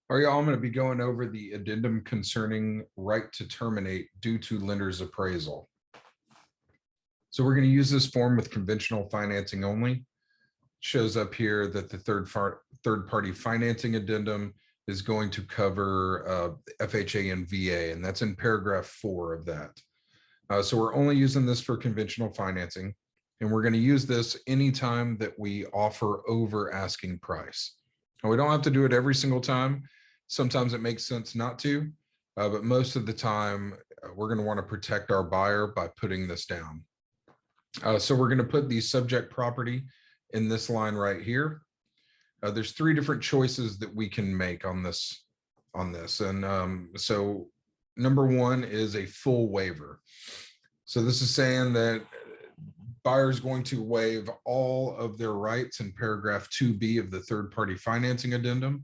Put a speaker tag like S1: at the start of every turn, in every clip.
S1: All right, y'all, I'm going to be going over the addendum concerning right to terminate due to lender's appraisal. So we're going to use this form with conventional financing only. It shows up here that the third-party financing addendum is going to cover FHA and VA, and that's in paragraph 4 of that. So we're only using this for conventional financing, and we're going to use this anytime that we offer over asking price. And we don't have to do it every single time. Sometimes it makes sense not to, but most of the time we're going to want to protect our buyer by putting this down. So we're going to put the subject property in this line right here. There's 3 different choices that we can make on this. And so number 1 is a full waiver. So this is saying that buyer is going to waive all of their rights in paragraph 2B of the third-party financing addendum.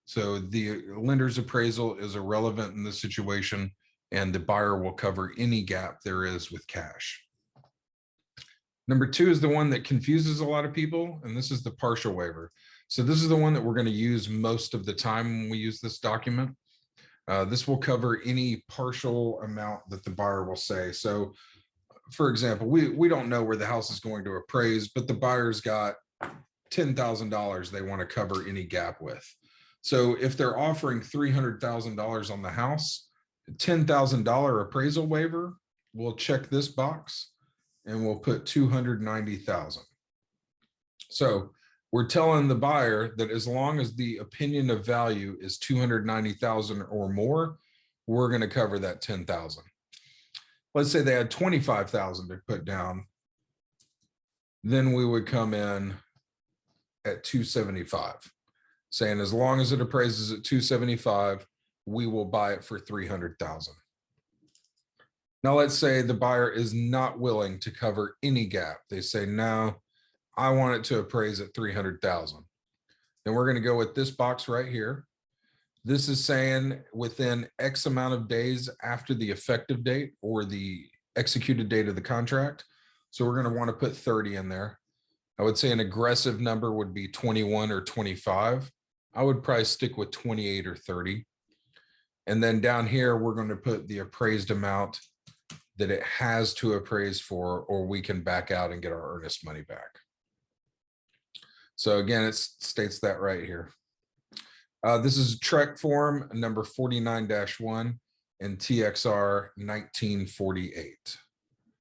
S1: So the lender's appraisal is irrelevant in this situation, and the buyer will cover any gap there is with cash. Number 2 is the one that confuses a lot of people, and this is the partial waiver. So this is the one that we're going to use most of the time when we use this document. This will cover any partial amount that the buyer will say. So for example, we don't know where the house is going to appraise, but the buyer's got $10,000 they want to cover any gap with. So if they're offering $300,000 on the house, $10,000 appraisal waiver, we'll check this box and we'll put $290,000. So we're telling the buyer that as long as the opinion of value is $290,000 or more, we're going to cover that $10,000. Let's say they had $25,000 to put down, then we would come in at $275, saying as long as it appraises at $275, we will buy it for $300,000. Now let's say the buyer is not willing to cover any gap. They say, no, I want it to appraise at $300,000. Then we're going to go with this box right here. This is saying within X amount of days after the effective date or the executed date of the contract. So we're going to want to put 30 in there. I would say an aggressive number would be 21 or 25. I would probably stick with 28 or 30. And then down here, we're going to put the appraised amount that it has to appraise for, or we can back out and get our earnest money back. So again, it states that right here. This is TREC form number 49-1 and TXR 1948.